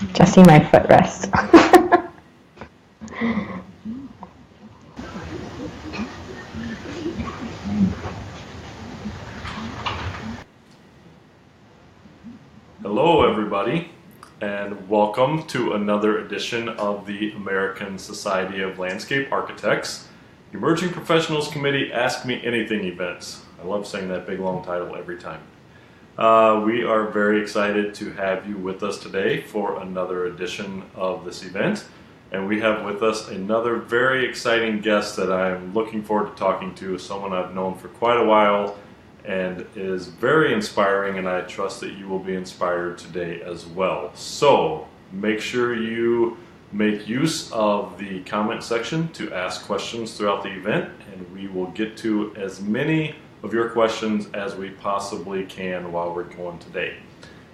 Adjusting my footrest. Hello, everybody, and welcome to another edition of the American Society of Landscape Architects Emerging Professionals Committee Ask Me Anything events. I love saying that big long title every time. We are very excited to have you with us today for another edition of this event, and we have with us another very exciting guest that I'm looking forward to talking to, someone I've known for quite a while and is very inspiring, and I trust that you will be inspired today as well. So make sure you make use of the comment section to ask questions throughout the event, and we will get to as many of your questions as we possibly can while we're going today.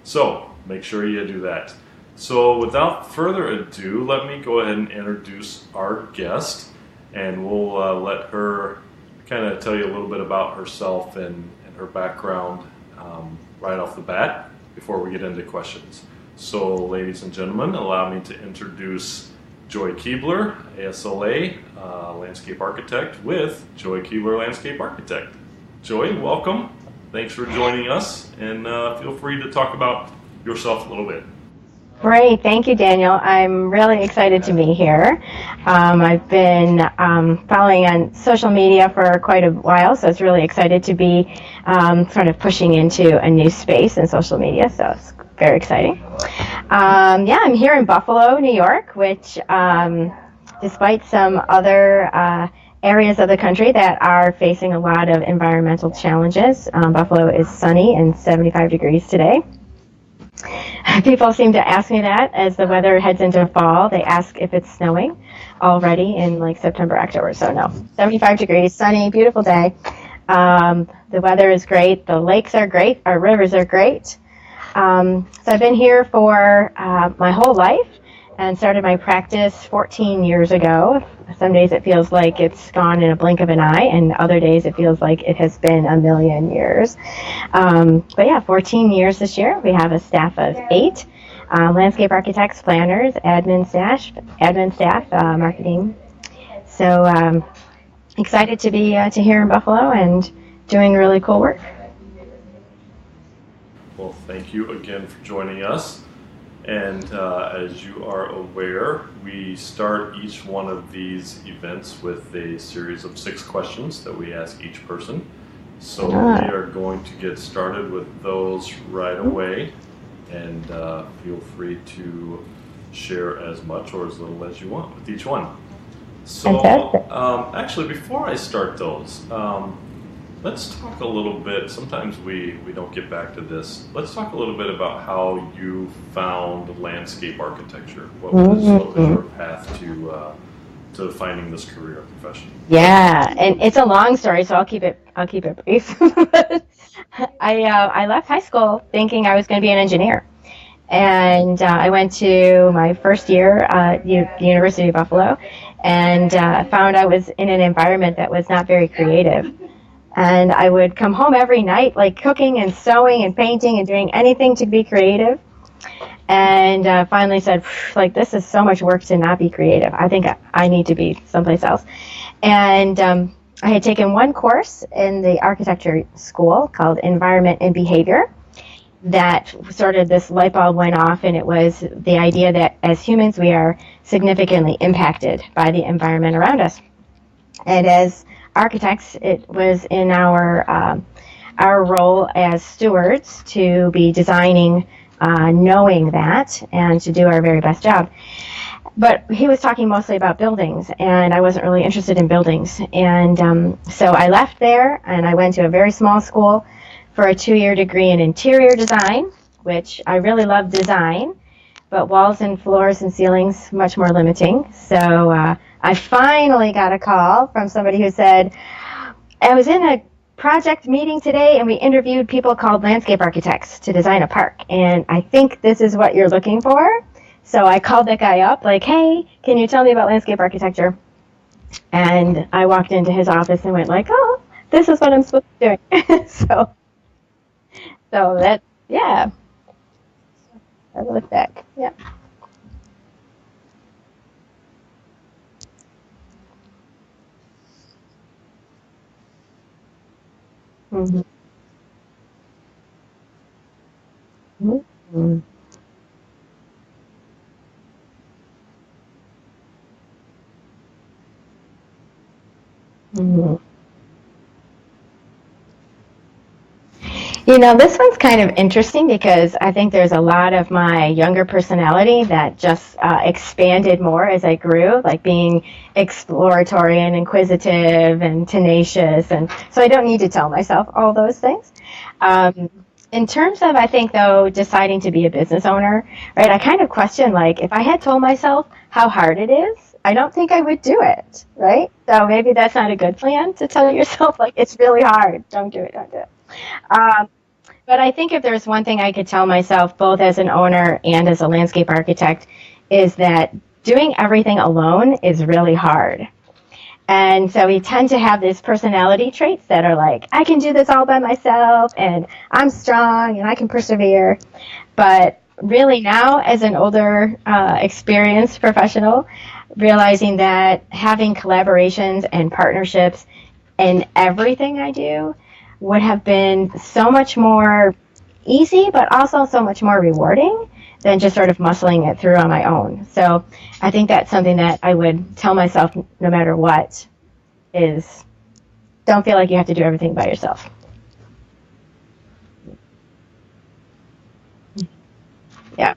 So make sure you do that. So without further ado, let me go ahead and introduce our guest, and we'll let her kind of tell you a little bit about herself and her background right off the bat before we get into questions. So ladies and gentlemen, allow me to introduce Joy Kuebler, ASLA Landscape Architect with Joy Kuebler Landscape Architect. Joy, welcome. Thanks for joining us, and feel free to talk about yourself a little bit. Great, thank you, Daniel. I'm really excited to be here. I've been following on social media for quite a while, so it's really excited to be sort of pushing into a new space in social media, so it's very exciting. I'm here in Buffalo, New York, which despite some other areas of the country that are facing a lot of environmental challenges, Buffalo is sunny and 75 degrees today. People seem to ask me that as the weather heads into fall. They ask if it's snowing already in like September, October. So no, 75 degrees, sunny, beautiful day. The weather is great. The lakes are great. Our rivers are great. So I've been here for my whole life and started my practice 14 years ago. Some days it feels like it's gone in a blink of an eye, and other days it feels like it has been a million years. But yeah, 14 years this year. We have a staff of 8 landscape architects, planners, admin staff, marketing. So excited to be here in Buffalo and doing really cool work. Well, thank you again for joining us. And as you are aware, we start each one of these events with a series of 6 questions that we ask each person. So we are going to get started with those right away, and feel free to share as much or as little as you want with each one. So actually, before I start those, let's talk a little bit. Sometimes we don't get back to this. Let's talk a little bit about how you found landscape architecture. What was your path to finding this career profession? Yeah, and it's a long story, so I'll keep it brief. I left high school thinking I was going to be an engineer, and I went to my first year at the University of Buffalo, and found I was in an environment that was not very creative. And I would come home every night, like cooking and sewing and painting and doing anything to be creative. And finally said, like, this is so much work to not be creative. I think I need to be someplace else. And I had taken one course in the architecture school called Environment and Behavior. That sort of this light bulb went off, and it was the idea that as humans, we are significantly impacted by the environment around us. And as architects, it was in our role as stewards to be designing, knowing that, and to do our very best job. But he was talking mostly about buildings, and I wasn't really interested in buildings. And so I left there, and I went to a very small school for a 2-year degree in interior design, which I really love design, but walls and floors and ceilings, much more limiting. So I finally got a call from somebody who said, I was in a project meeting today and we interviewed people called landscape architects to design a park, and I think this is what you're looking for. So I called that guy up, like, hey, can you tell me about landscape architecture? And I walked into his office and went like, oh, this is what I'm supposed to be doing. so that, yeah. I look back, yeah. Mhm. Mhm. Mhm. This one's kind of interesting because I think there's a lot of my younger personality that just expanded more as I grew, like being exploratory and inquisitive and tenacious. And so I don't need to tell myself all those things. Um, in terms of, I think, though, deciding to be a business owner, right, I kind of question, like, if I had told myself how hard it is, I don't think I would do it, right? So maybe that's not a good plan to tell yourself, like, it's really hard. Don't do it, don't do it. Um, but I think if there's one thing I could tell myself, both as an owner and as a landscape architect, is that doing everything alone is really hard. And so we tend to have these personality traits that are like, I can do this all by myself, and I'm strong, and I can persevere. But really now, as an older, experienced professional, realizing that having collaborations and partnerships in everything I do would have been so much more easy, but also so much more rewarding than just sort of muscling it through on my own. So I think that's something that I would tell myself no matter what is don't feel like you have to do everything by yourself. Yeah,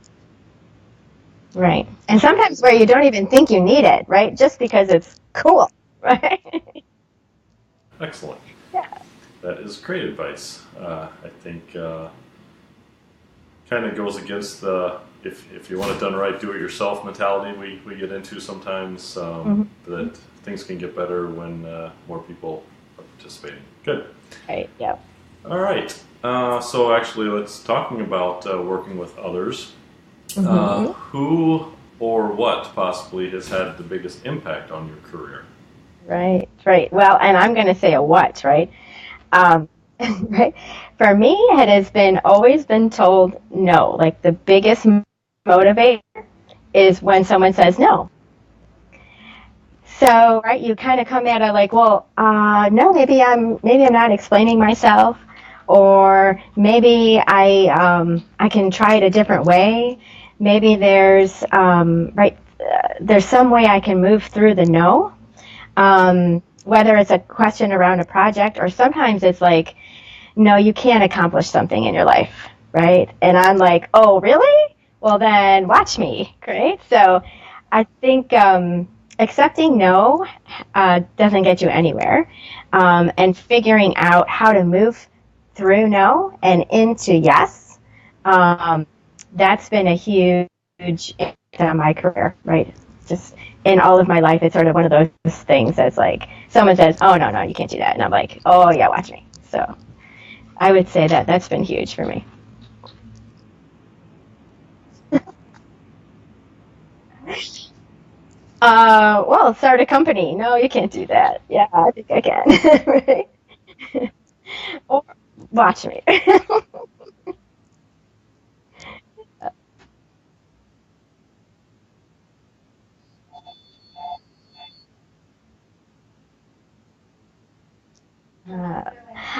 right. And sometimes where you don't even think you need it, right? Just because it's cool, right? Excellent. Yeah. That is great advice. I think kind of goes against the if you want it done right, do it yourself mentality we get into sometimes. Mm-hmm. That things can get better when more people are participating. Good. Right. Yeah. All right. So actually, let's talking about working with others. Mm-hmm. Who or what possibly has had the biggest impact on your career? Right. Right. Well, and I'm going to say a what, right? Um, right. For me, it has been always been told no. Like the biggest motivator is when someone says no. So, right, you kind of come at it like, well, no, maybe I'm not explaining myself, or maybe I can try it a different way. Maybe there's some way I can move through the no. Whether it's a question around a project, or sometimes it's like, no, you can't accomplish something in your life, right? And I'm like, oh, really? Well, then watch me, right? So I think accepting no doesn't get you anywhere. And figuring out how to move through no and into yes, um, that's been a huge impact on my career, right? Just in all of my life, it's sort of one of those things that's like someone says, oh, no, no, you can't do that. And I'm like, oh, yeah, watch me. So I would say that that's been huge for me. Well, start a company. No, you can't do that. Yeah, I think I can. Right? Or watch me. Uh,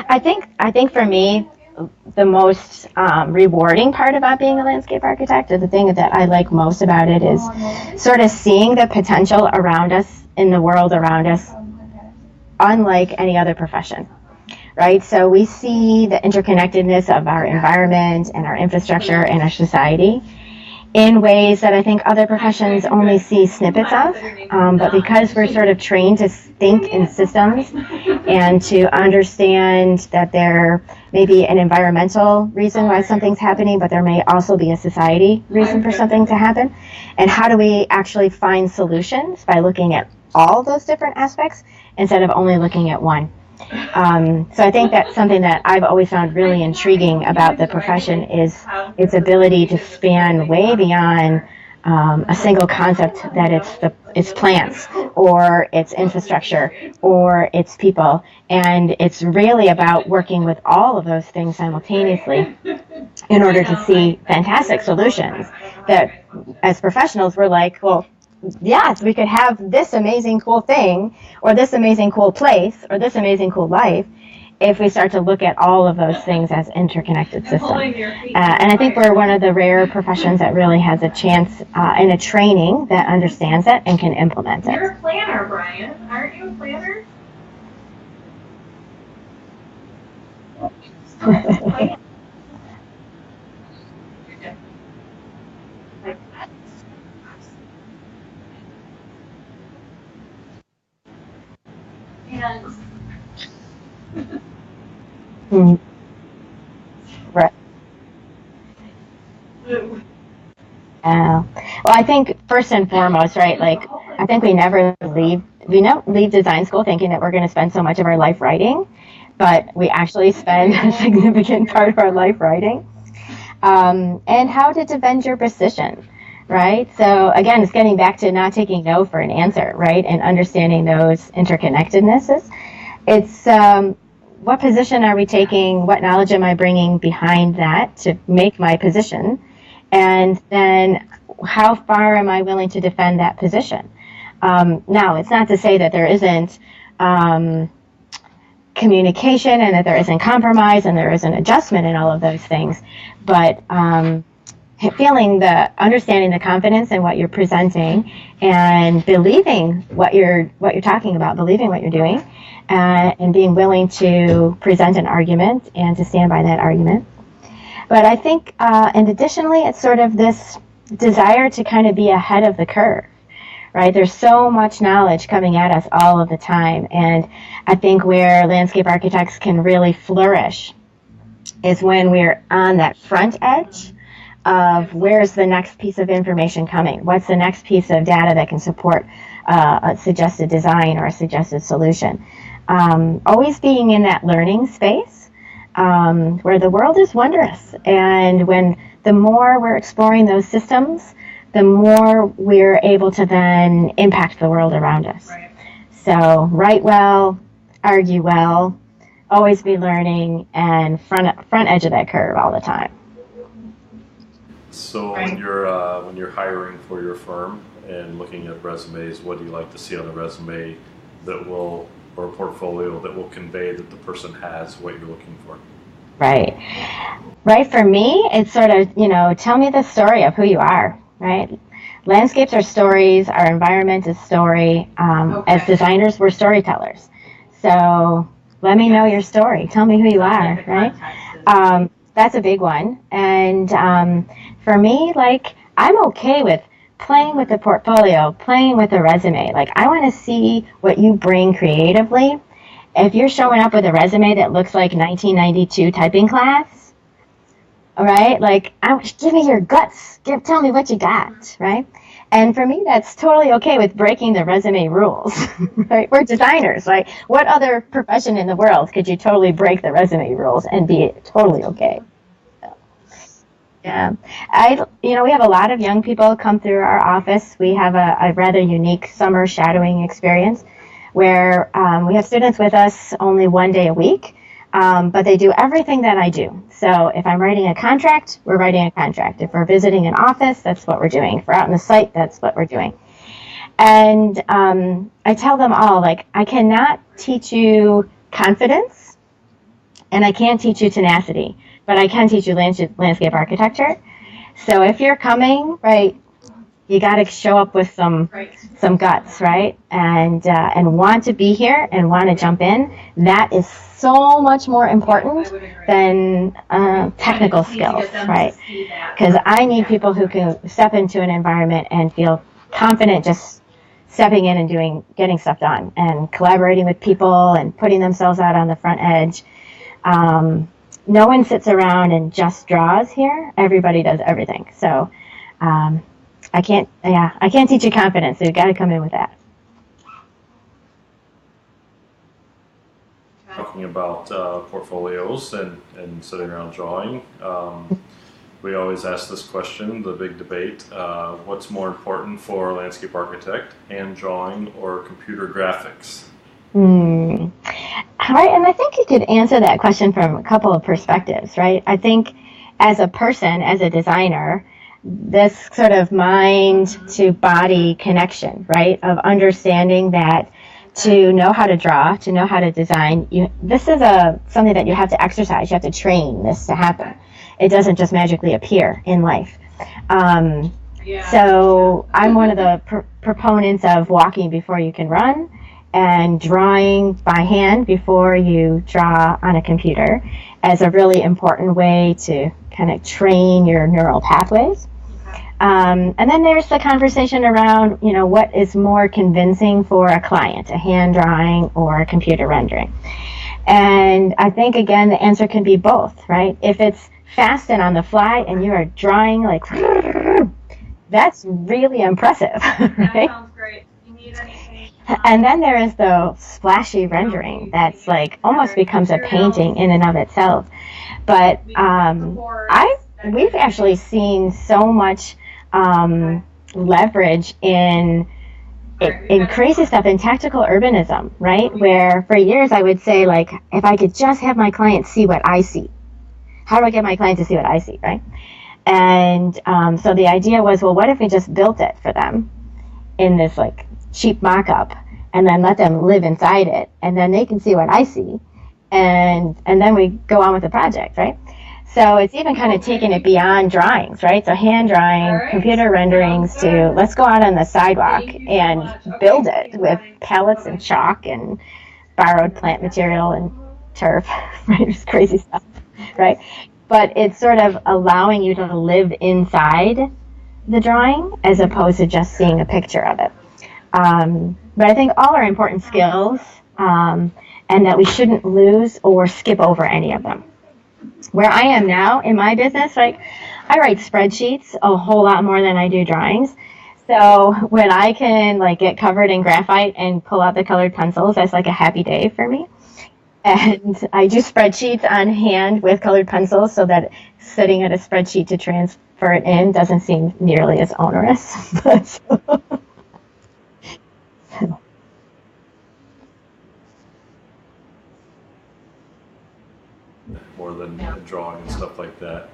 I think for me, the most rewarding part about being a landscape architect, or the thing that I like most about it, is sort of seeing the potential around us in the world around us, unlike any other profession. Right? So we see the interconnectedness of our environment and our infrastructure and our society in ways that I think other professions only see snippets of. But because we're sort of trained to think in systems and to understand that there may be an environmental reason why something's happening, but there may also be a society reason for something to happen, and how do we actually find solutions by looking at all those different aspects instead of only looking at one. So I think that's something that I've always found really intriguing about the profession, is its ability to span way beyond a single concept, that it's plants or it's infrastructure or it's people, and it's really about working with all of those things simultaneously in order to see fantastic solutions that, as professionals, we're like, well, yes, we could have this amazing cool thing, or this amazing cool place, or this amazing cool life, if we start to look at all of those things as interconnected systems. And I think we're one of the rare professions that really has a chance in a training that understands it and can implement it. You're a planner, Brian. Aren't you a planner? Right. Well, I think first and foremost, right, like, I think we don't leave design school thinking that we're going to spend so much of our life writing, but we actually spend a significant part of our life writing. And how to defend your position, right? So again, it's getting back to not taking no for an answer, right? And understanding those interconnectednesses. It's what position are we taking? What knowledge am I bringing behind that to make my position? And then how far am I willing to defend that position? Now, it's not to say that there isn't communication and that there isn't compromise and there isn't adjustment in all of those things, but understanding the confidence in what you're presenting and believing what you're talking about, believing what you're doing, and being willing to present an argument and to stand by that argument. But I think, and additionally, it's sort of this desire to kind of be ahead of the curve, right? There's so much knowledge coming at us all of the time, and I think where landscape architects can really flourish is when we're on that front edge of where's the next piece of information coming? What's the next piece of data that can support a suggested design or a suggested solution? Always being in that learning space where the world is wondrous, and when the more we're exploring those systems, the more we're able to then impact the world around us. Right. So write well, argue well, always be learning, and front edge of that curve all the time. So when you're hiring for your firm and looking at resumes, what do you like to see on a resume or a portfolio that will convey that the person has what you're looking for? Right. For me, it's sort of, tell me the story of who you are, right? Landscapes are stories, our environment is story. As designers, we're storytellers. So let me know your story. Tell me who you are, right? That's a big one. And for me, I'm okay with playing with the portfolio, playing with the resume. I want to see what you bring creatively. If you're showing up with a resume that looks like 1992 typing class, all right, give me your guts. Tell me what you got, right? And for me, that's totally okay with breaking the resume rules, right? We're designers, right? What other profession in the world could you totally break the resume rules and be totally okay? Yeah, we have a lot of young people come through our office. We have a rather unique summer shadowing experience where we have students with us only one day a week, but they do everything that I do. So if I'm writing a contract, we're writing a contract. If we're visiting an office, that's what we're doing. If we're out on the site, that's what we're doing. And I tell them all, I cannot teach you confidence, and I can't teach you tenacity, but I can teach you landscape architecture. So if you're coming, right, you got to show up with some guts, right, and want to be here and want to jump in. That is so much more important than technical skills, right? Because I need people who can step into an environment and feel confident just stepping in and getting stuff done and collaborating with people and putting themselves out on the front edge. No one sits around and just draws here. Everybody does everything. So I can't teach you confidence. So you've got to come in with that. Talking about portfolios and sitting around drawing, we always ask this question, the big debate, what's more important for a landscape architect, hand drawing or computer graphics? All right, and I think you could answer that question from a couple of perspectives, right? I think as a person, as a designer, this sort of mind to body connection, right, of understanding that to know how to draw, to know how to design. This is something that you have to exercise. You have to train this to happen. It doesn't just magically appear in life. So I'm one of the proponents of walking before you can run, and drawing by hand before you draw on a computer as a really important way to kind of train your neural pathways. And then there's the conversation around, what is more convincing for a client, a hand drawing or a computer rendering. And I think, again, the answer can be both, right? If it's fast and on the fly and you are drawing like, that's really impressive, right? That sounds great. You need anything? And then there is the splashy rendering that's like almost becomes a painting in and of itself. But we've actually seen so much leverage in crazy stuff in tactical urbanism, right? Where for years I would say, like, if I could just have my clients see what I see. How do I get my clients to see what I see, right? And so the idea was, well, what if we just built it for them in this like cheap mock-up, and then let them live inside it, and then they can see what I see, and then we go on with the project, right? So it's even kind of taken it beyond drawings, right? So hand drawing, computer renderings to let's go out on the sidewalk and build it with pallets and chalk and borrowed plant material and turf, right? It's crazy stuff, right? But it's sort of allowing you to live inside the drawing as opposed to just seeing a picture of it. But I think all are important skills, and that we shouldn't lose or skip over any of them. Where I am now in my business, like, I write spreadsheets a whole lot more than I do drawings. So when I can like get covered in graphite and pull out the colored pencils, that's like a happy day for me. And I do spreadsheets on hand with colored pencils so that sitting at a spreadsheet to transfer it in doesn't seem nearly as onerous. More than drawing and stuff like that.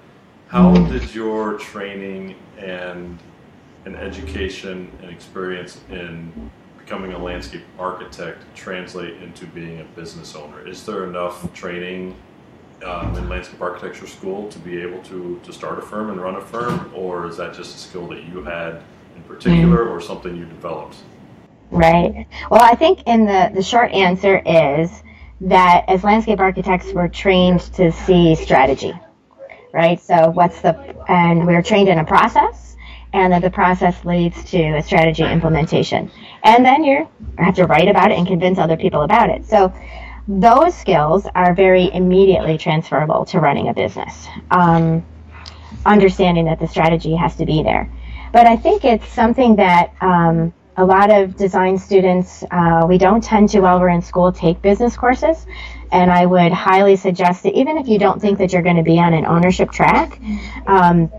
How did your training and education and experience in becoming a landscape architect translate into being a business owner? Is there enough training in landscape architecture school to be able to start a firm and run a firm, or is that just a skill that you had in particular or something you developed? Right. Well, I think in the short answer is that as landscape architects, we're trained to see strategy, right? So and we're trained in a process, and that the process leads to a strategy implementation. And then you have to write about it and convince other people about it. So those skills are very immediately transferable to running a business, understanding that the strategy has to be there. But I think it's something that a lot of design students, we don't tend to, while we're in school, take business courses. And I would highly suggest that even if you don't think that you're going to be on an ownership track,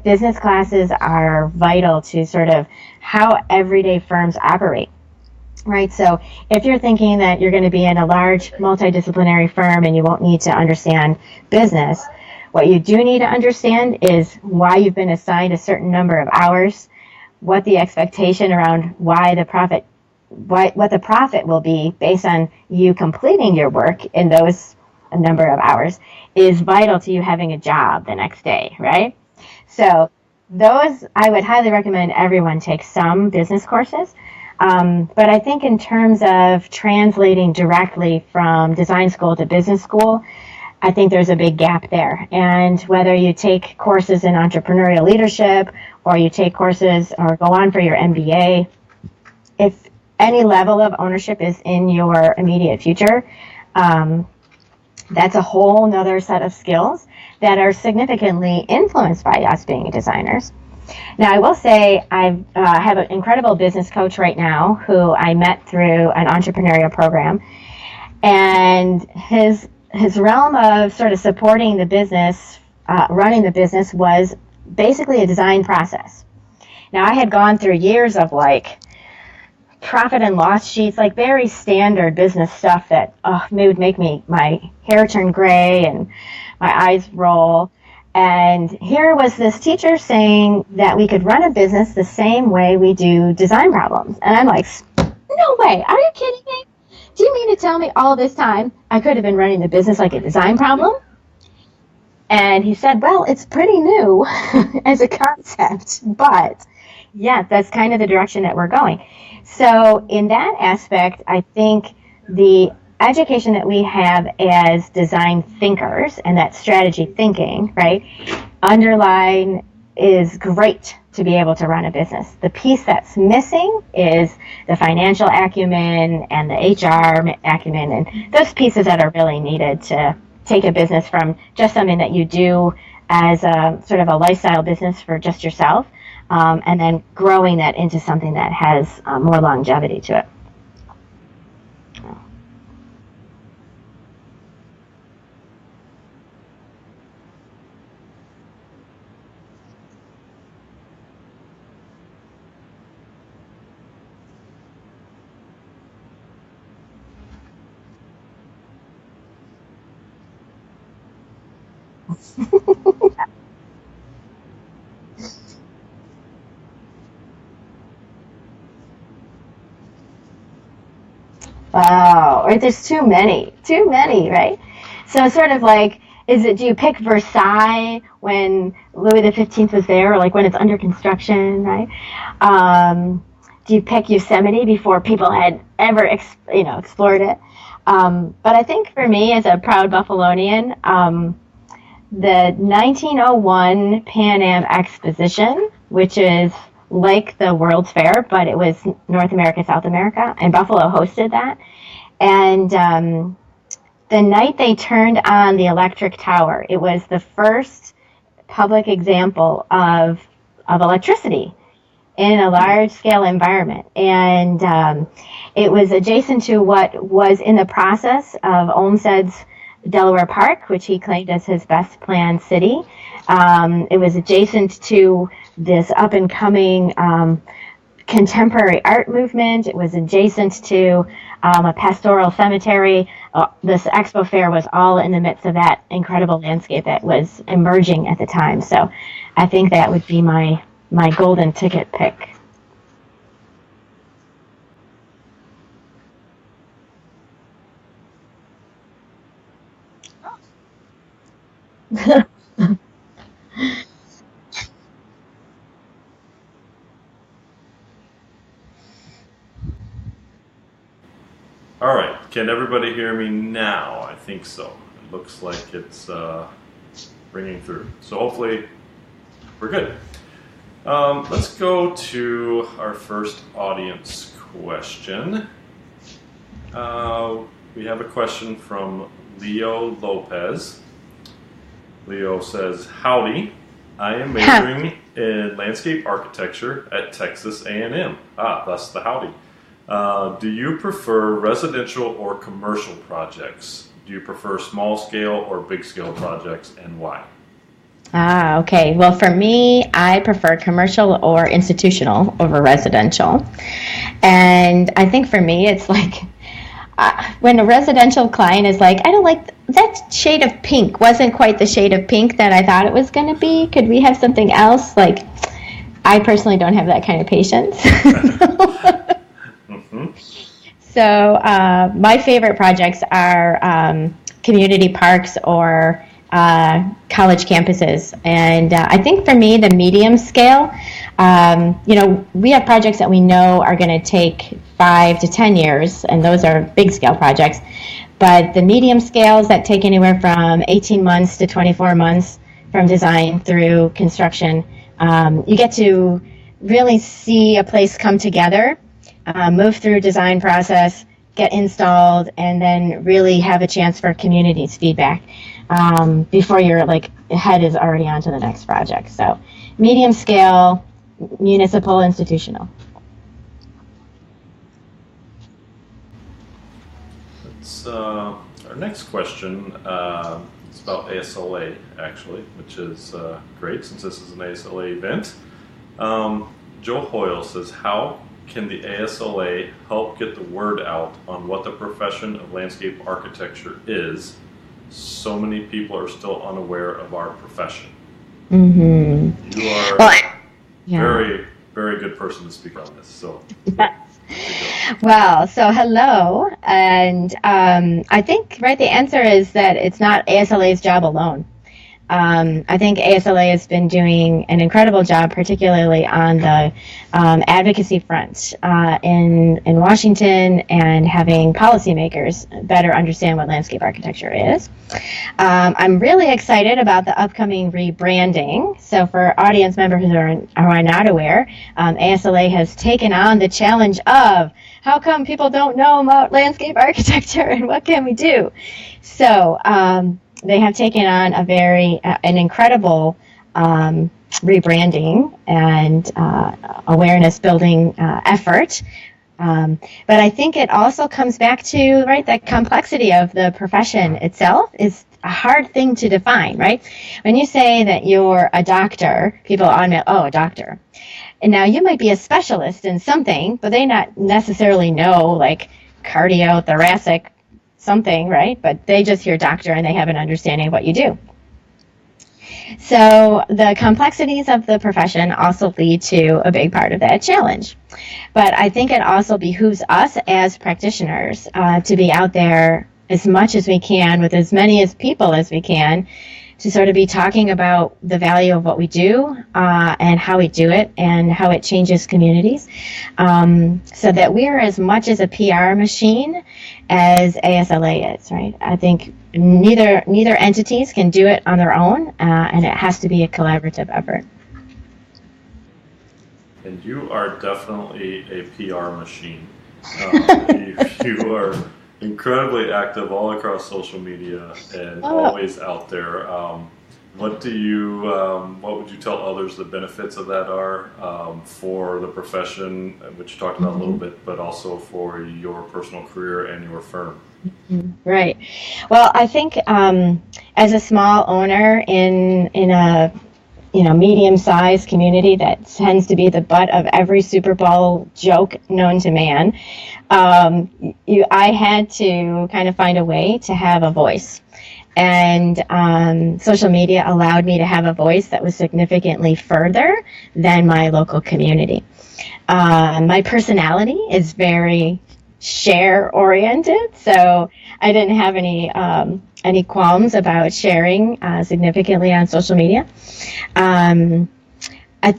business classes are vital to sort of how everyday firms operate, right? So if you're thinking that you're going to be in a large multidisciplinary firm and you won't need to understand business, what you do need to understand is why you've been assigned a certain number of hours, what the expectation around what the profit will be based on you completing your work in those number of hours is vital to you having a job the next day, right? So those, I would highly recommend everyone take some business courses. But I think in terms of translating directly from design school to business school, I think there's a big gap there. And whether you take courses in entrepreneurial leadership or you take courses or go on for your MBA, if any level of ownership is in your immediate future, that's a whole nother set of skills that are significantly influenced by us being designers. Now, I will say I have an incredible business coach right now who I met through an entrepreneurial program, and his realm of sort of supporting the business, running the business, was basically a design process. Now, I had gone through years of like profit and loss sheets, like very standard business stuff that would make my hair turn gray and my eyes roll. And here was this teacher saying that we could run a business the same way we do design problems. And I'm like, no way, are you kidding me? do you mean to tell me all this time I could have been running the business like a design problem? And he said, well, it's pretty new as a concept, but yeah, that's kind of the direction that we're going. So in that aspect, I think the education that we have as design thinkers and that strategy thinking, right, underline is great to be able to run a business. The piece that's missing is the financial acumen and the HR acumen and those pieces that are really needed to take a business from just something that you do as a sort of a lifestyle business for just yourself, and then growing that into something that has more longevity to it. Wow, right? There's too many, right? So it's sort of like, do you pick Versailles when Louis XV was there, or like when it's under construction, right? Do you pick Yosemite before people had ever, explored it? But I think for me, as a proud Buffalonian, the 1901 Pan Am Exposition, which is like the World's Fair, but it was North America, South America, and Buffalo hosted that. And the night they turned on the electric tower, it was the first public example of electricity in a large-scale environment. And it was adjacent to what was in the process of Olmsted's Delaware Park, which he claimed as his best planned city. It was adjacent to this up-and-coming contemporary art movement. It was adjacent to a pastoral cemetery. This expo fair was all in the midst of that incredible landscape that was emerging at the time. So I think that would be my golden ticket pick. All right, can everybody hear me now? I think so. It looks like it's ringing through. So hopefully we're good. Let's go to our first audience question. We have a question from Leo Lopez. Leo says, howdy, I am majoring in landscape architecture at Texas A&M. That's the howdy. Do you prefer residential or commercial projects? Do you prefer small scale or big scale projects, and why? Okay. Well, for me, I prefer commercial or institutional over residential. And I think for me, it's like when a residential client is like, I don't like that shade of pink, wasn't quite the shade of pink that I thought it was going to be. Could we have something else? Like, I personally don't have that kind of patience. So my favorite projects are community parks or college campuses. And I think for me, the medium scale, we have projects that we know are going to take 5 to 10 years, and those are big scale projects. But the medium scales that take anywhere from 18 months to 24 months from design through construction, you get to really see a place come together, move through design process, get installed, and then really have a chance for community's feedback before your head is already on to the next project. So medium scale, municipal, institutional. Our next question is about ASLA, actually, which is great since this is an ASLA event. Joe Hoyle says, how can the ASLA help get the word out on what the profession of landscape architecture is? So many people are still unaware of our profession. Mm-hmm. You are very, very good person to speak on this. So, Well, so hello, and I think right the answer is that it's not ASLA's job alone. I think ASLA has been doing an incredible job, particularly on the advocacy front in Washington and having policymakers better understand what landscape architecture is. I'm really excited about the upcoming rebranding. So for audience members who are not aware, ASLA has taken on the challenge of how come people don't know about landscape architecture and what can we do? So they have taken on an incredible rebranding and awareness building effort. But I think it also comes back to, right, the complexity of the profession itself is a hard thing to define, right? When you say that you're a doctor, people automatically, oh, a doctor. And now you might be a specialist in something, but they not necessarily know, like, cardio, thoracic, something, right? But they just hear doctor and they have an understanding of what you do. So the complexities of the profession also lead to a big part of that challenge. But I think it also behooves us as practitioners to be out there as much as we can with as many as people as we can to sort of be talking about the value of what we do and how we do it and how it changes communities, so that we're as much as a PR machine as ASLA is, right? I think neither entities can do it on their own, and it has to be a collaborative effort. And you are definitely a PR machine. You are incredibly active all across social media and always out there. What would you tell others the benefits of that are for the profession, which you talked about a little bit, but also for your personal career and your firm? Right. Well, I think as a small owner in a medium-sized community that tends to be the butt of every Super Bowl joke known to man, I had to kind of find a way to have a voice. And social media allowed me to have a voice that was significantly further than my local community. My personality is very share-oriented, so I didn't have any qualms about sharing significantly on social media.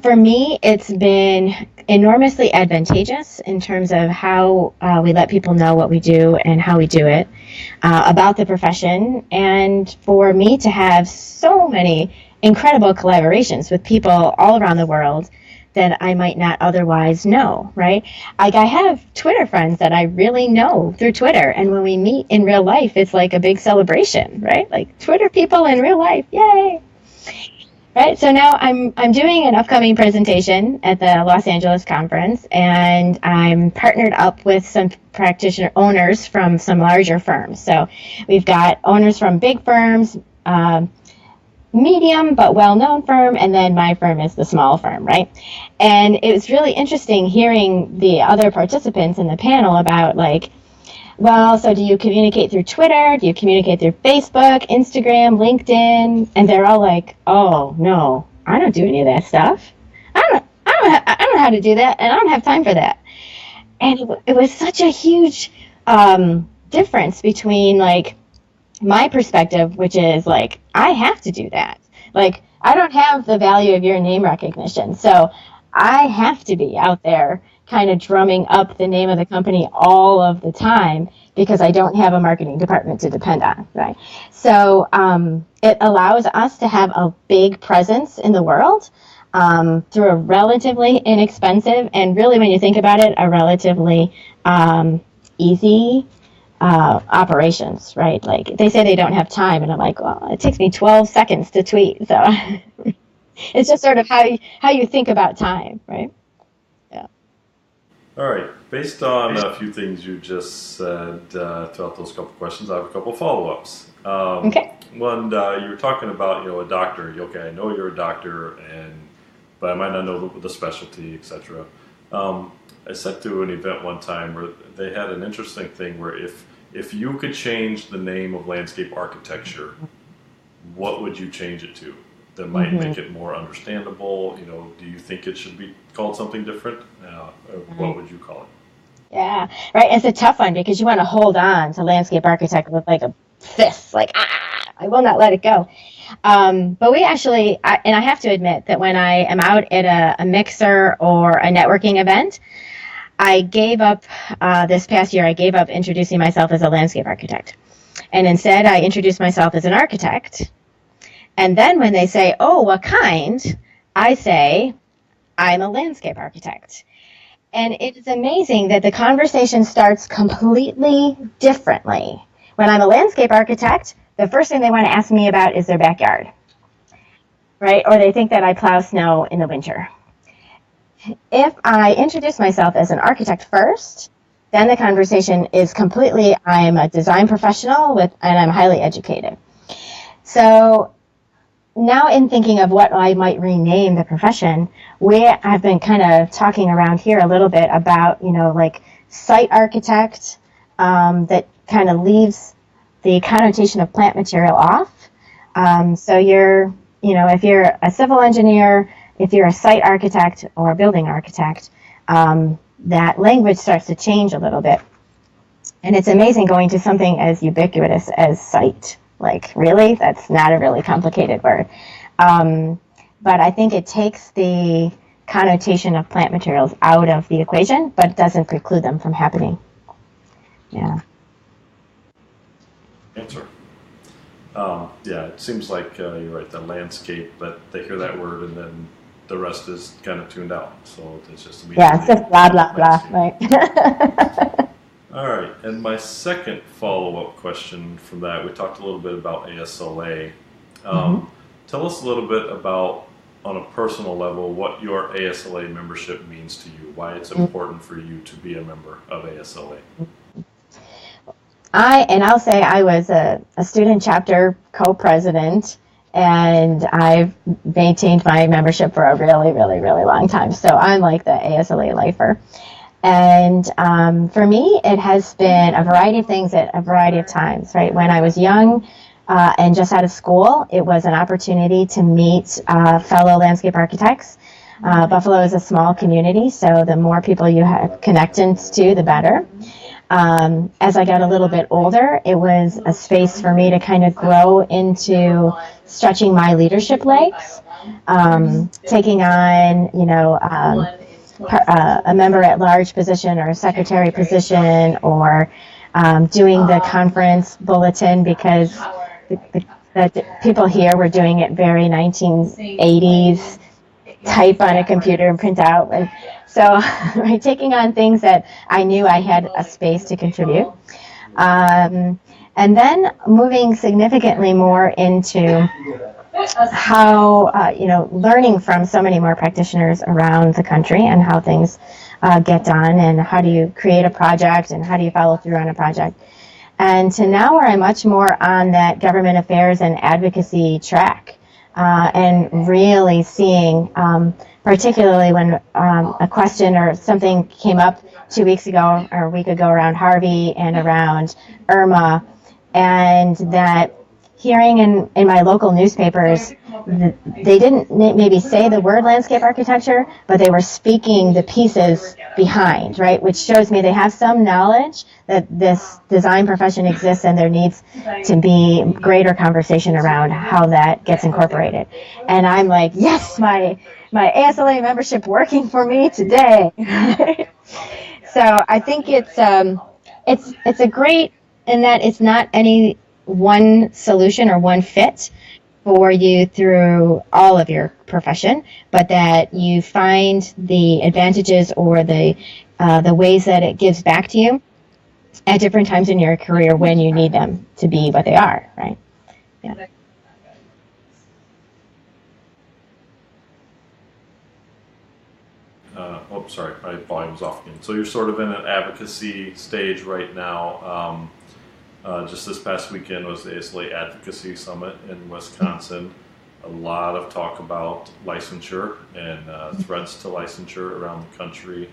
For me, it's been enormously advantageous in terms of how we let people know what we do and how we do it, about the profession, and for me to have so many incredible collaborations with people all around the world that I might not otherwise know, right? Like, I have Twitter friends that I really know through Twitter, and when we meet in real life, it's like a big celebration, right? Like, Twitter people in real life, yay! Right, so now I'm doing an upcoming presentation at the Los Angeles conference, and I'm partnered up with some practitioner owners from some larger firms. So we've got owners from big firms, medium but well-known firm, and then my firm is the small firm, right? And it was really interesting hearing the other participants in the panel about, like, well, so do you communicate through Twitter? Do you communicate through Facebook, Instagram, LinkedIn? And they're all like, "Oh no, I don't do any of that stuff. I don't know how to do that, and I don't have time for that." And it was such a huge difference between, like, my perspective, which is like, I have to do that. Like, I don't have the value of your name recognition, so I have to be out there kind of drumming up the name of the company all of the time because I don't have a marketing department to depend on, right? So it allows us to have a big presence in the world through a relatively inexpensive, and really, when you think about it, a relatively easy operations, right? Like, they say they don't have time, and I'm like, well, it takes me 12 seconds to tweet, so it's just sort of how you think about time, right? All right. Based on a few things you just said throughout those couple questions, I have a couple follow-ups. Okay. One, you were talking about, a doctor. Okay, I know you're a doctor, but I might not know the specialty, etc. I sat through an event one time where they had an interesting thing where if you could change the name of landscape architecture, what would you change it to? That might make it more understandable. Do you think it should be called something different? What would you call it? Yeah, right. It's a tough one because you want to hold on to landscape architect with like a fist, like, I will not let it go. But we actually, and I have to admit that when I am out at a mixer or a networking event, I gave up this past year, I gave up introducing myself as a landscape architect. And instead, I introduced myself as an architect. And then when they say, oh, what kind? I say, I'm a landscape architect. And it is amazing that the conversation starts completely differently. When I'm a landscape architect, the first thing they want to ask me about is their backyard, right? Or they think that I plow snow in the winter. If I introduce myself as an architect first, then the conversation is completely, I'm a design professional and I'm highly educated. So now in thinking of what I might rename the profession, I've been kind of talking around here a little bit about, like site architect, that kind of leaves the connotation of plant material off. So if you're a civil engineer, if you're a site architect or a building architect, that language starts to change a little bit. And it's amazing going to something as ubiquitous as site. Like, really? That's not a really complicated word. But I think it takes the connotation of plant materials out of the equation, but doesn't preclude them from happening. Yeah. Answer. Yeah, it seems like you're right, the landscape, but they hear that word and then the rest is kind of tuned out. So it's just immediately. Yeah, it's just blah, blah, blah, right? All right, and my second follow-up question from that, we talked a little bit about ASLA. Tell us a little bit about, on a personal level, what your ASLA membership means to you, why it's important for you to be a member of ASLA. I'll say I was a student chapter co-president, and I've maintained my membership for a really, really, really long time. So I'm like the ASLA lifer. And for me, it has been a variety of things at a variety of times, right? When I was young and just out of school, it was an opportunity to meet fellow landscape architects. Buffalo is a small community, so the more people you have connections to, the better. As I got a little bit older, it was a space for me to kind of grow into stretching my leadership legs, taking on, a member at large position or a secretary position, or doing the conference bulletin, because the people here were doing it very 1980s, type on a computer and print out. And so right, taking on things that I knew I had a space to contribute. And then moving significantly more into how, learning from so many more practitioners around the country and how things get done, and how do you create a project and how do you follow through on a project. And to now where I'm much more on that government affairs and advocacy track, and really seeing, particularly when a question or something came up 2 weeks ago or a week ago around Harvey and around Irma, and that hearing in my local newspapers, they didn't maybe say the word landscape architecture, but they were speaking the pieces behind, right? Which shows me they have some knowledge that this design profession exists, and there needs to be greater conversation around how that gets incorporated. And I'm like, yes, my ASLA membership working for me today. So I think it's a great, in that it's not any one solution or one fit for you through all of your profession, but that you find the advantages or the ways that it gives back to you at different times in your career when you need them to be what they are, right? Yeah. Sorry, my volume's off again. So you're sort of in an advocacy stage right now. Just this past weekend was the ASLA Advocacy Summit in Wisconsin. A lot of talk about licensure and threats to licensure around the country.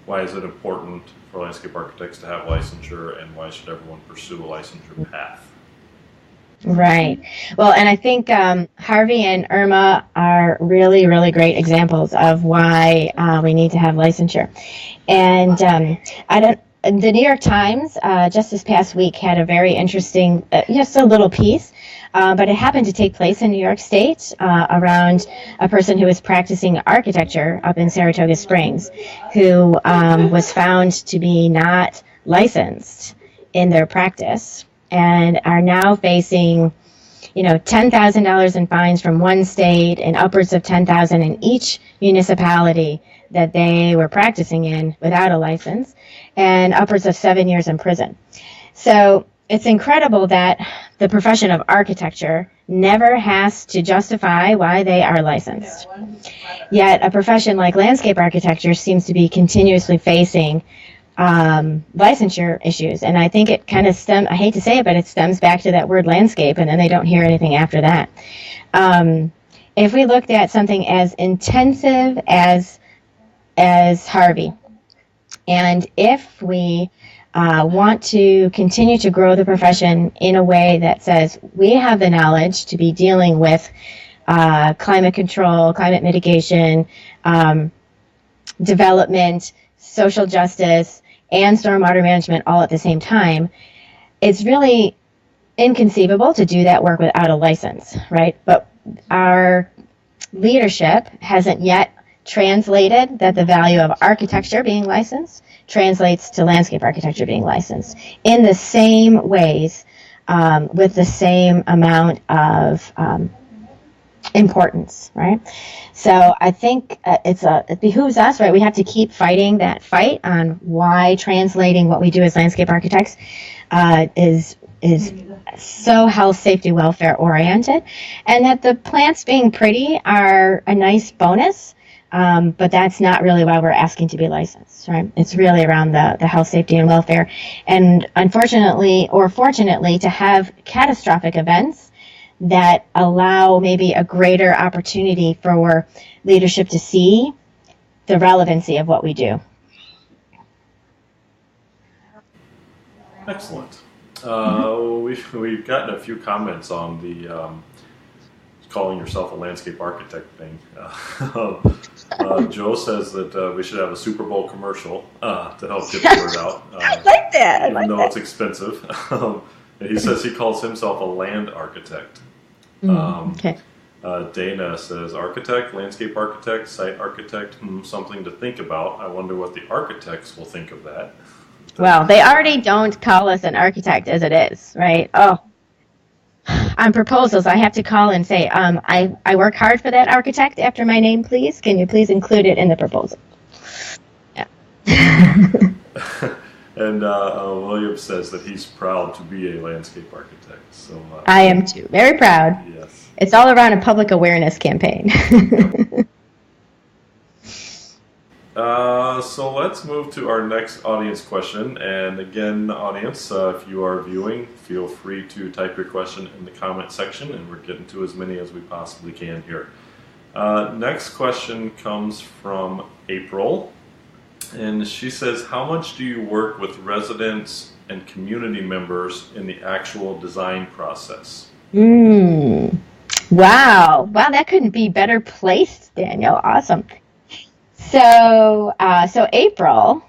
Why is it important for landscape architects to have licensure, and why should everyone pursue a licensure path? Right. Well, and I think Harvey and Irma are really, really great examples of why we need to have licensure. And I don't. The New York Times just this past week had a very interesting, just a little piece, but it happened to take place in New York State around a person who was practicing architecture up in Saratoga Springs, who was found to be not licensed in their practice and are now facing, $10,000 in fines from one state and upwards of 10,000 in each municipality that they were practicing in without a license, and upwards of 7 years in prison. So it's incredible that the profession of architecture never has to justify why they are licensed. Yet a profession like landscape architecture seems to be continuously facing licensure issues. And I think it kind of I hate to say it, but it stems back to that word landscape, and then they don't hear anything after that. If we looked at something as intensive as Harvey, and if we want to continue to grow the profession in a way that says we have the knowledge to be dealing with climate control, climate mitigation, development, social justice, and stormwater management all at the same time, it's really inconceivable to do that work without a license, right? But our leadership hasn't yet translated that the value of architecture being licensed translates to landscape architecture being licensed in the same ways, with the same amount of importance, right? So I think it behooves us, right? We have to keep fighting that fight on why translating what we do as landscape architects is so health, safety, welfare oriented, and that the plants being pretty are a nice bonus, but that's not really why we're asking to be licensed, right? It's really around the health, safety, and welfare, and unfortunately or fortunately to have catastrophic events that allow maybe a greater opportunity for leadership to see the relevancy of what we do. Excellent. We've gotten a few comments on the calling yourself a landscape architect thing. Joe says that we should have a Super Bowl commercial to help get the word out. I like that. Even though it's expensive. And he says he calls himself a land architect. Okay. Dana says architect, landscape architect, site architect, something to think about. I wonder what the architects will think of that. Well, they already don't call us an architect as it is, right? Oh, on proposals, I have to call and say, I work hard for that architect after my name, please. Can you please include it in the proposal? Yeah. And William says that he's proud to be a landscape architect. So I am too. Very proud. Yes. It's all around a public awareness campaign. So let's move to our next audience question. And again, audience, if you are viewing, feel free to type your question in the comment section, and we're getting to as many as we possibly can here. Next question comes from April. And she says, how much do you work with residents and community members in the actual design process? Wow, that couldn't be better placed, Daniel. Awesome. So April,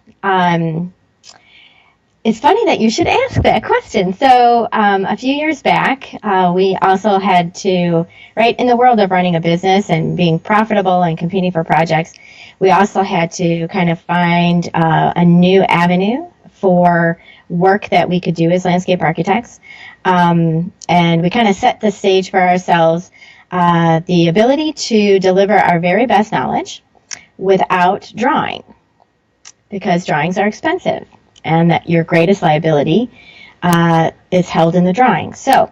it's funny that you should ask that question. So a few years back, we also had to, right, in the world of running a business and being profitable and competing for projects, we also had to kind of find a new avenue for work that we could do as landscape architects. And we kind of set the stage for ourselves, the ability to deliver our very best knowledge without drawing, because drawings are expensive and that your greatest liability is held in the drawing. So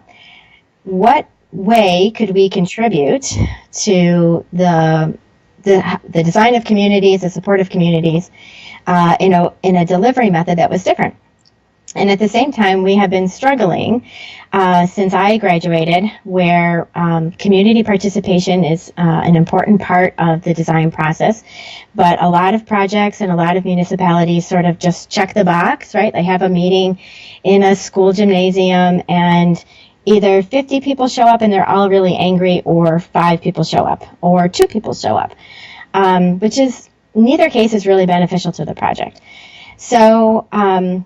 what way could we contribute to the design of communities, the support of communities, in a delivery method that was different? And at the same time, we have been struggling since I graduated, where community participation is an important part of the design process. But a lot of projects and a lot of municipalities sort of just check the box, right? They have a meeting in a school gymnasium, and either 50 people show up and they're all really angry, or 5 people show up, or 2 people show up, which is, neither case is really beneficial to the project. So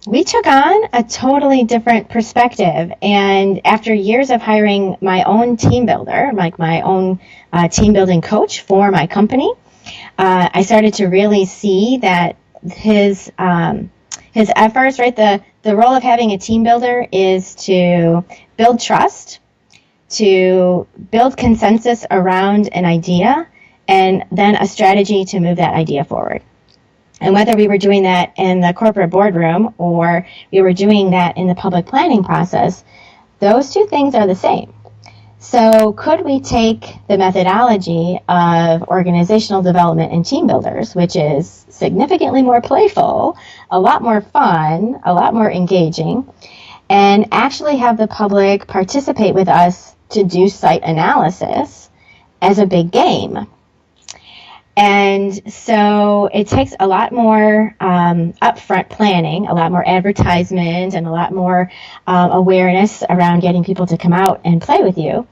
we took on a totally different perspective, and after years of hiring my own team builder, like my own team building coach for my company, I started to really see that his efforts, right? The role of having a team builder is to build trust, to build consensus around an idea, and then a strategy to move that idea forward. And whether we were doing that in the corporate boardroom or we were doing that in the public planning process, those two things are the same. So could we take the methodology of organizational development and team builders, which is significantly more playful, a lot more fun, a lot more engaging, and actually have the public participate with us to do site analysis as a big game? And so it takes a lot more upfront planning, a lot more advertisement, and a lot more awareness around getting people to come out and play with you.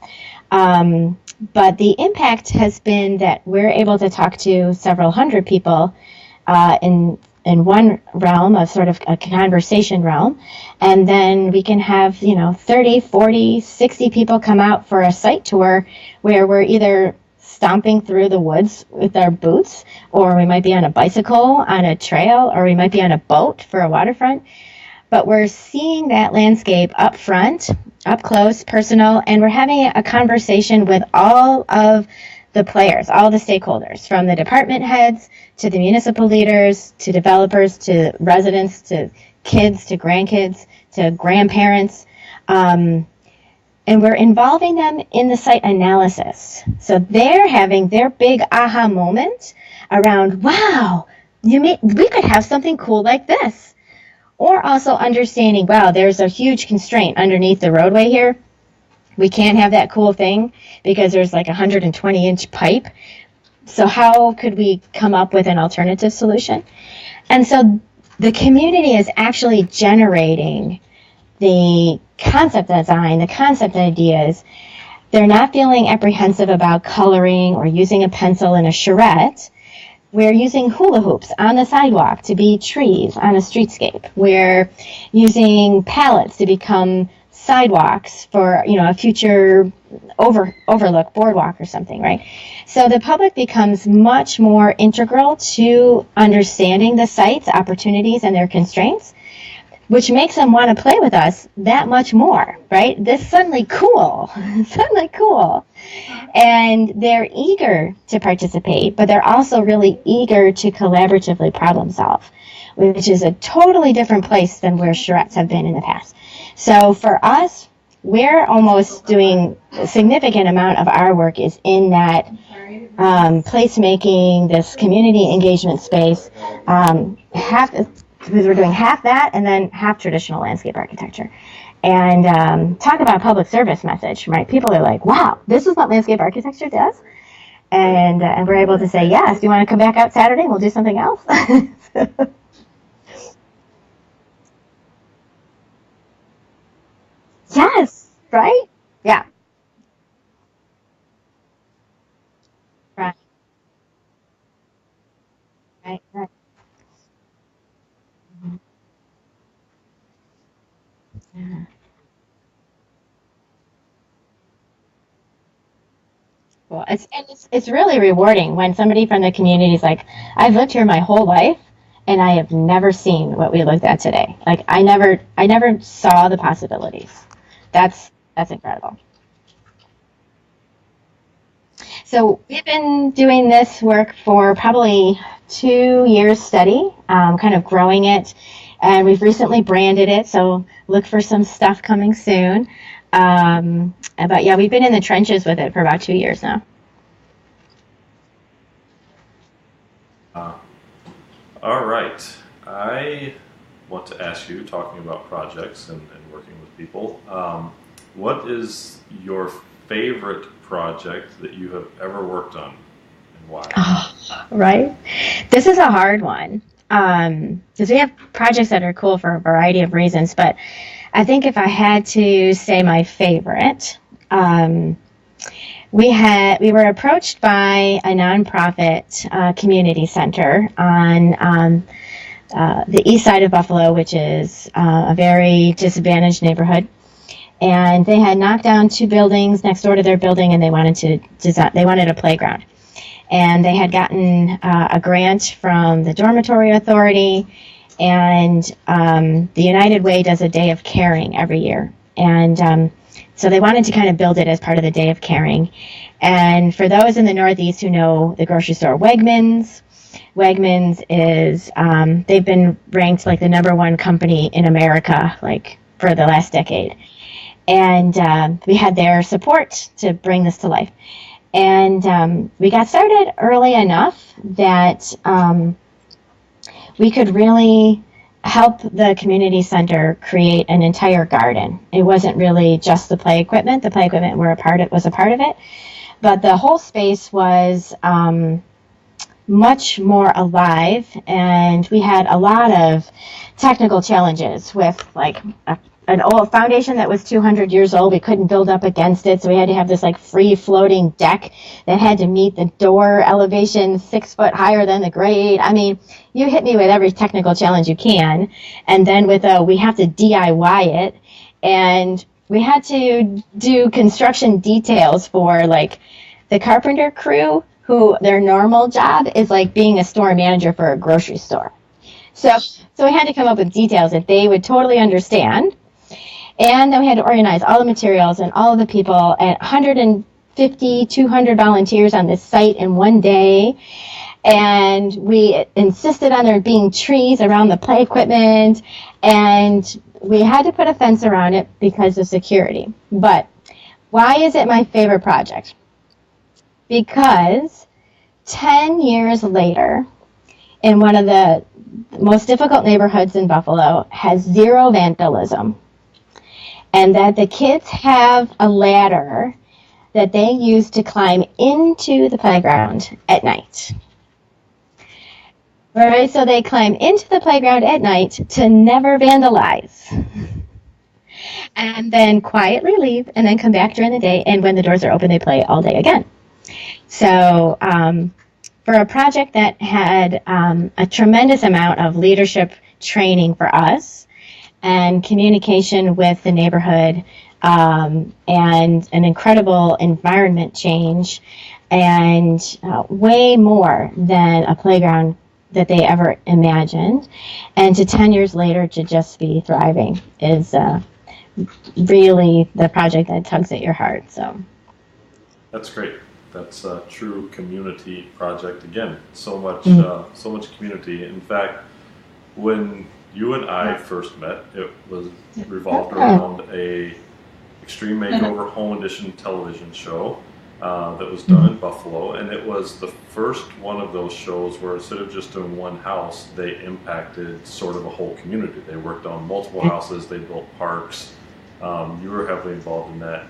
But the impact has been that we're able to talk to several hundred people in one realm, a sort of a conversation realm, and then we can have 30, 40, 60 people come out for a site tour where we're either stomping through the woods with our boots, or we might be on a bicycle on a trail, or we might be on a boat for a waterfront. But we're seeing that landscape up front, up close, personal, and we're having a conversation with all of the players, all the stakeholders, from the department heads to the municipal leaders, to developers, to residents, to kids, to grandkids, to grandparents. And we're involving them in the site analysis. So they're having their big aha moment around, wow, we could have something cool like this. Or also understanding, wow, there's a huge constraint underneath the roadway here. We can't have that cool thing because there's like a 120-inch pipe. So how could we come up with an alternative solution? And so the community is actually generating the concept design, the concept ideas. They're not feeling apprehensive about coloring or using a pencil and a charrette. We're using hula hoops on the sidewalk to be trees on a streetscape. We're using pallets to become sidewalks for a future overlook boardwalk or something, right? So the public becomes much more integral to understanding the sites, opportunities, and their constraints, which makes them want to play with us that much more, right? This is suddenly cool, And they're eager to participate, but they're also really eager to collaboratively problem solve, which is a totally different place than where charrettes have been in the past. So for us, we're almost doing a significant amount of our work is in that placemaking, this community engagement space, because we're doing half that and then half traditional landscape architecture. And talk about public service message, right? People are like, wow, this is what landscape architecture does? And we're able to say, yes, do you want to come back out Saturday? We'll do something else. Yes, right? Yeah, right, right. Mhm. Yeah. Well, it's really rewarding when somebody from the community is like, I've lived here my whole life and I have never seen what we looked at today. Like I never saw the possibilities. That's incredible. So we've been doing this work for probably 2 years steady, kind of growing it, and we've recently branded it. So look for some stuff coming soon. But yeah, we've been in the trenches with it for about 2 years now. Uh, all right. I want to ask you, talking about projects and working with people, what is your favorite project that you have ever worked on and why? Oh, right. This is a hard one because we have projects that are cool for a variety of reasons, but I think if I had to say my favorite, we were approached by a nonprofit community center on the east side of Buffalo, which is a very disadvantaged neighborhood. And they had knocked down 2 buildings next door to their building, and they wanted a playground. And they had gotten a grant from the Dormitory Authority, and the United Way does a Day of Caring every year. And so they wanted to kind of build it as part of the Day of Caring. And for those in the Northeast who know the grocery store Wegmans is, they've been ranked like the #1 company in America, like for the last decade. And we had their support to bring this to life. And we got started early enough that we could really help the community center create an entire garden. It wasn't really just the play equipment. The play equipment was a part of it. But the whole space was much more alive, and we had a lot of technical challenges with like an old foundation that was 200 years old. We couldn't build up against it, so we had to have this like free floating deck that had to meet the door elevation 6 foot higher than the grade. I mean, you hit me with every technical challenge you can. And then we have to DIY it, and we had to do construction details for like the carpenter crew, who their normal job is like being a store manager for a grocery store. So we had to come up with details that they would totally understand. And then we had to organize all the materials and all of the people, and 150, 200 volunteers on this site in one day. And we insisted on there being trees around the play equipment, and we had to put a fence around it because of security. But why is it my favorite project? Because 10 years later, in one of the most difficult neighborhoods in Buffalo, has zero vandalism. And that the kids have a ladder that they use to climb into the playground at night. All right, so they climb into the playground at night to never vandalize. And then quietly leave, and then come back during the day, and when the doors are open, they play all day again. So for a project that had a tremendous amount of leadership training for us, and communication with the neighborhood, and an incredible environment change, and way more than a playground that they ever imagined, and to 10 years later to just be thriving is really the project that tugs at your heart. So that's great. That's a true community project. Again, so much community. In fact, when you and I first met, it was revolved around a Extreme Makeover Home Edition television show that was done in Buffalo, and it was the first one of those shows where instead of just doing one house, they impacted sort of a whole community. They worked on multiple houses, they built parks. You were heavily involved in that.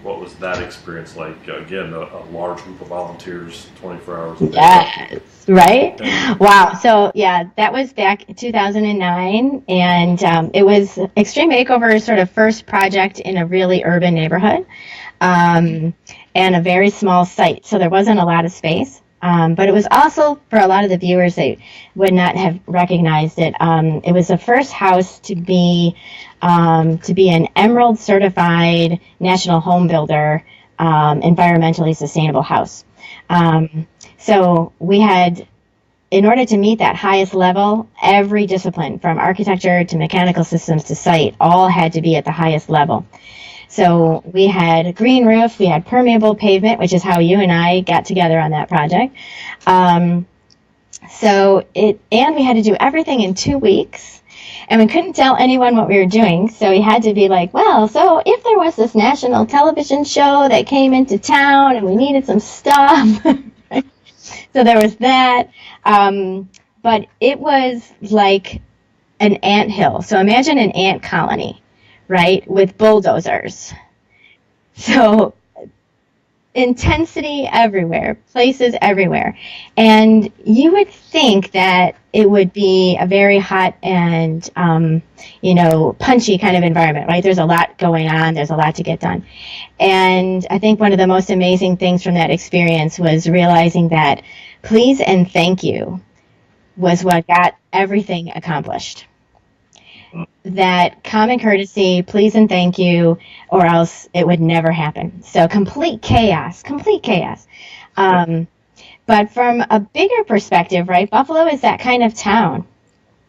What was that experience like? Again, a large group of volunteers, 24 hours a day. Yes, right? Wow. So, yeah, that was back in 2009, and it was Extreme Makeover's sort of first project in a really urban neighborhood, and a very small site, so there wasn't a lot of space. But it was also, for a lot of the viewers, they would not have recognized it. It was the first house to be an Emerald certified National Home Builder, environmentally sustainable house. So we had, in order to meet that highest level, every discipline from architecture to mechanical systems to site all had to be at the highest level. So we had a green roof, we had permeable pavement, which is how you and I got together on that project. And we had to do everything in 2 weeks, and we couldn't tell anyone what we were doing. So we had to be like, well, so if there was this national television show that came into town and we needed some stuff, right? So there was that. But it was like an anthill. So imagine an ant colony, right, with bulldozers. So intensity everywhere, places everywhere. And you would think that it would be a very hot and, punchy kind of environment, right? There's a lot going on. There's a lot to get done. And I think one of the most amazing things from that experience was realizing that please and thank you was what got everything accomplished. That common courtesy, please and thank you, or else it would never happen. So complete chaos. But from a bigger perspective, right, Buffalo is that kind of town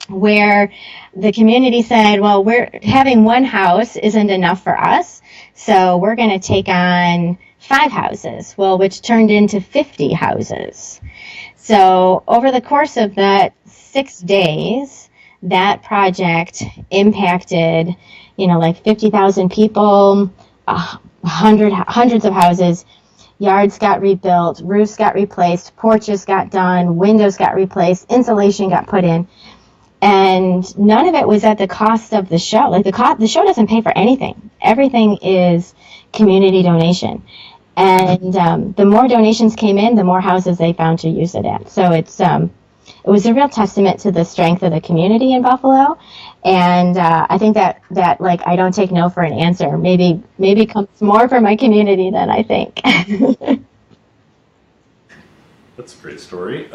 where the community said, well, we're having one house isn't enough for us, so we're going to take on 5 houses, well, which turned into 50 houses. So over the course of that 6 days, that project impacted, like 50,000 people, hundreds of houses, yards got rebuilt, roofs got replaced, porches got done, windows got replaced, insulation got put in. And none of it was at the cost of the show. Like the show doesn't pay for anything. Everything is community donation. And the more donations came in, the more houses they found to use it at. So it was a real testament to the strength of the community in Buffalo. And I think that like I don't take no for an answer. Maybe comes more from my community than I think. That's a great story.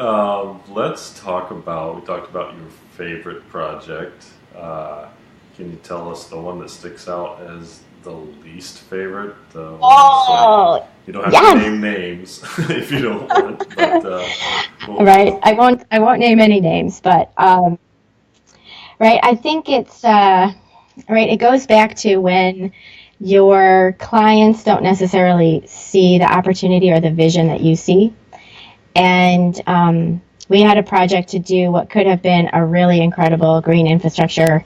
Let's talk about, we talked about your favorite project. Can you tell us the one that sticks out as the least favorite? You don't have to name names if you don't want. But, right, I won't name any names, but right, I think it's right. It goes back to when your clients don't necessarily see the opportunity or the vision that you see. And we had a project to do what could have been a really incredible green infrastructure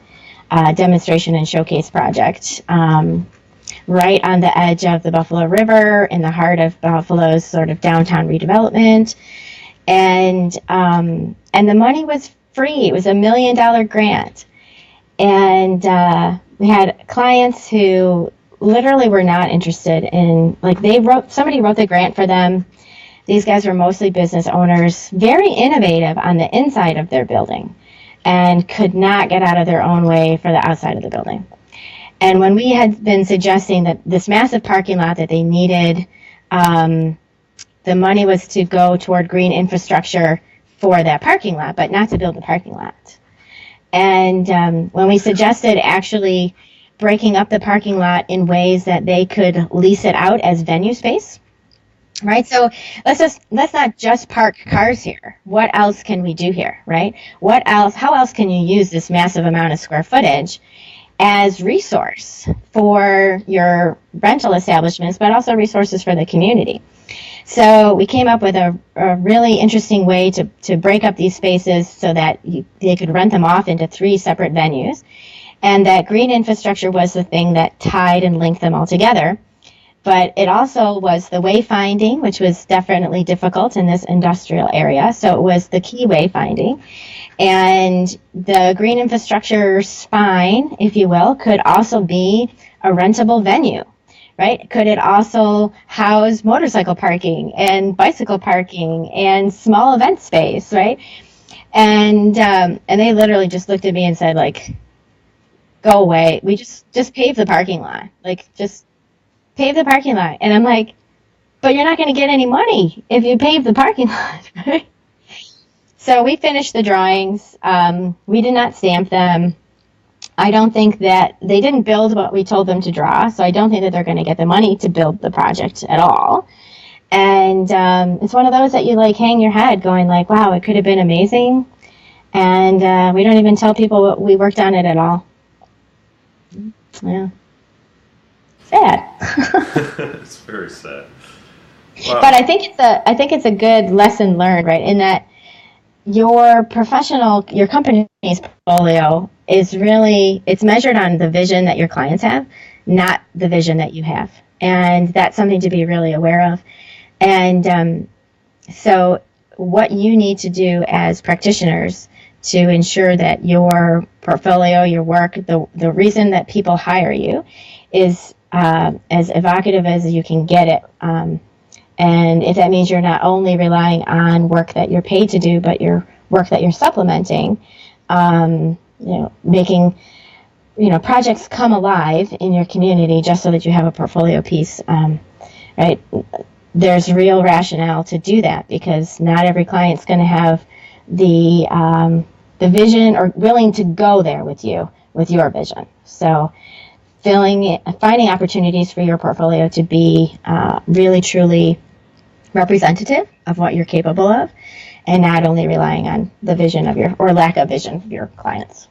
demonstration and showcase project right on the edge of the Buffalo River in the heart of Buffalo's sort of downtown redevelopment. And the money was free. It was $1 million grant. And we had clients who literally were not interested in, like somebody wrote the grant for them. These guys were mostly business owners, very innovative on the inside of their building, and could not get out of their own way for the outside of the building. And when we had been suggesting that this massive parking lot that they needed, the money was to go toward green infrastructure for that parking lot, but not to build the parking lot. And when we suggested actually breaking up the parking lot in ways that they could lease it out as venue space, right? So let's not just park cars here. What else can we do here, right? How else can you use this massive amount of square footage as resource for your rental establishments, but also resources for the community? So we came up with a really interesting way to break up these spaces so that they could rent them off into 3 separate venues. And that green infrastructure was the thing that tied and linked them all together. But it also was the wayfinding, which was definitely difficult in this industrial area. So it was the key wayfinding. And the green infrastructure spine, if you will, could also be a rentable venue, right? Could it also house motorcycle parking and bicycle parking and small event space, right? And they literally just looked at me and said, like, go away. We just pave the parking lot. Like, just pave the parking lot. And I'm like, but you're not going to get any money if you pave the parking lot, right? So we finished the drawings. We did not stamp them. I don't think that they didn't build what we told them to draw, so I don't think that they're going to get the money to build the project at all. And it's one of those that you like hang your head going like, wow, it could have been amazing. And we don't even tell people what we worked on it at all. Yeah. Sad. It's very sad. Wow. But I think it's a good lesson learned, right? In that your company's portfolio is really, it's measured on the vision that your clients have, not the vision that you have. And that's something to be really aware of. And so what you need to do as practitioners to ensure that your portfolio, your work, the reason that people hire you is as evocative as you can get it And if that means you're not only relying on work that you're paid to do, but your work that you're supplementing, making projects come alive in your community just so that you have a portfolio piece, right? There's real rationale to do that because not every client's going to have the vision or willing to go there with you with your vision. So finding opportunities for your portfolio to be really truly representative of what you're capable of, and not only relying on the vision of or lack of vision of your clients.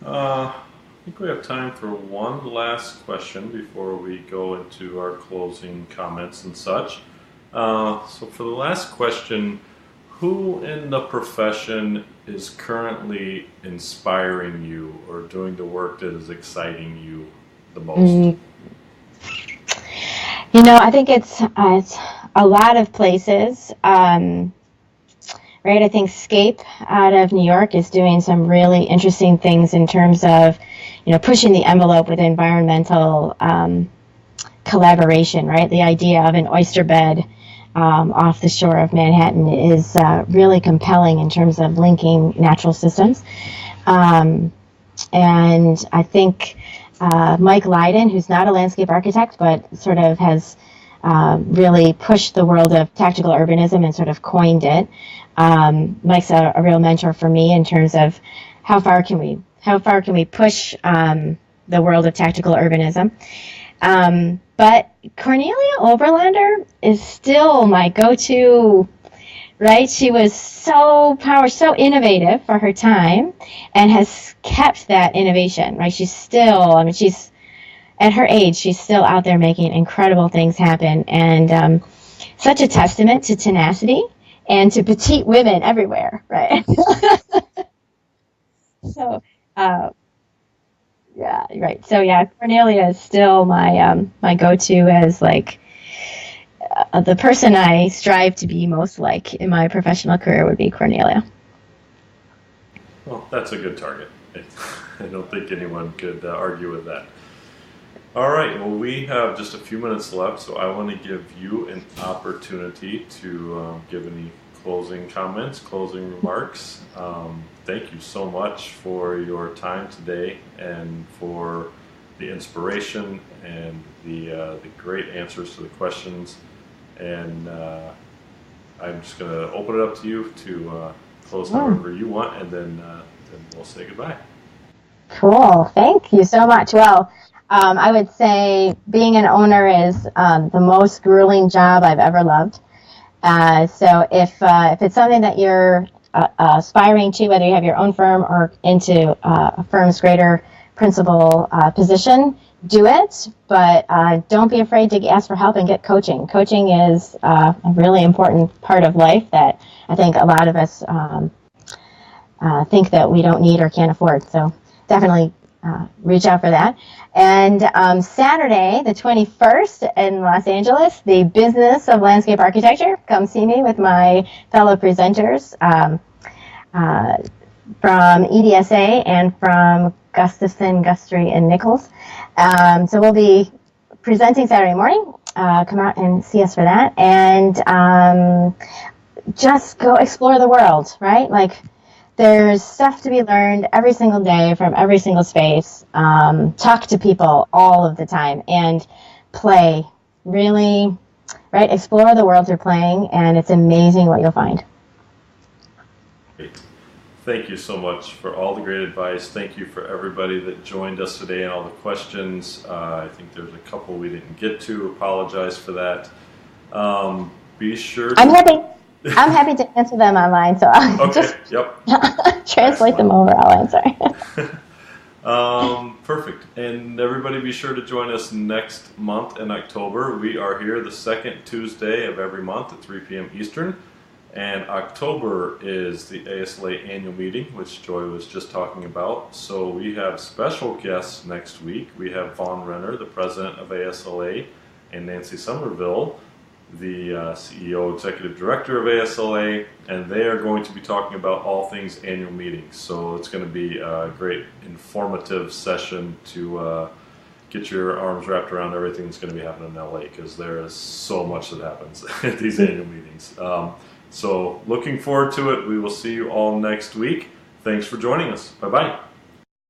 I think we have time for one last question before we go into our closing comments and such. So for the last question, who in the profession is currently inspiring you or doing the work that is exciting you the most? I think it's a lot of places. Right, I think Scape out of New York is doing some really interesting things in terms of, pushing the envelope with environmental collaboration. Right, the idea of an oyster bed off the shore of Manhattan is really compelling in terms of linking natural systems. And I think Mike Lydon, who's not a landscape architect, but sort of has really pushed the world of tactical urbanism and sort of coined it. Mike's a real mentor for me in terms of how far can we push the world of tactical urbanism. But Cornelia Oberlander is still my go-to, right? She was so innovative for her time and has kept that innovation, right? She's at her age, she's still out there making incredible things happen, and such a testament to tenacity and to petite women everywhere, right? So, yeah, right. So yeah, Cornelia is still my go-to as the person I strive to be most like in my professional career would be Cornelia. Well, that's a good target. I don't think anyone could argue with that. All right, well, we have just a few minutes left, so I want to give you an opportunity to give any closing comments, closing remarks. Thank you so much for your time today and for the inspiration and the great answers to the questions. And I'm just going to open it up to you to close however you want, and then we'll say goodbye. Cool. Thank you so much. Well, I would say being an owner is the most grueling job I've ever loved. So if it's something that you're aspiring to, whether you have your own firm or into a firm's greater principal position, do it. But don't be afraid to ask for help and get coaching. Coaching is a really important part of life that I think a lot of us think that we don't need or can't afford. So definitely reach out for that. And Saturday, the 21st in Los Angeles, the Business of Landscape Architecture. Come see me with my fellow presenters from EDSA and from Gustafson, Guthrie, and Nichols. So we'll be presenting Saturday morning. Come out and see us for that. And just go explore the world, right? There's stuff to be learned every single day from every single space. Talk to people all of the time and play. Really, right? Explore the world through playing, and it's amazing what you'll find. Great. Thank you so much for all the great advice. Thank you for everybody that joined us today and all the questions. I think there's a couple we didn't get to. Apologize for that. Be sure to... I'm happy to answer them online, so I'll just translate them over. I'll answer. Perfect. And everybody be sure to join us next month in October. We are here the second Tuesday of every month at 3 p.m. Eastern. And October is the ASLA annual meeting, which Joy was just talking about. So we have special guests next week. We have Vaughn Renner, the president of ASLA, and Nancy Somerville, the CEO, Executive Director of ASLA, and they are going to be talking about all things annual meetings. So it's going to be a great informative session to get your arms wrapped around everything that's going to be happening in LA, because there is so much that happens at these annual meetings. So looking forward to it. We will see you all next week. Thanks for joining us. Bye-bye.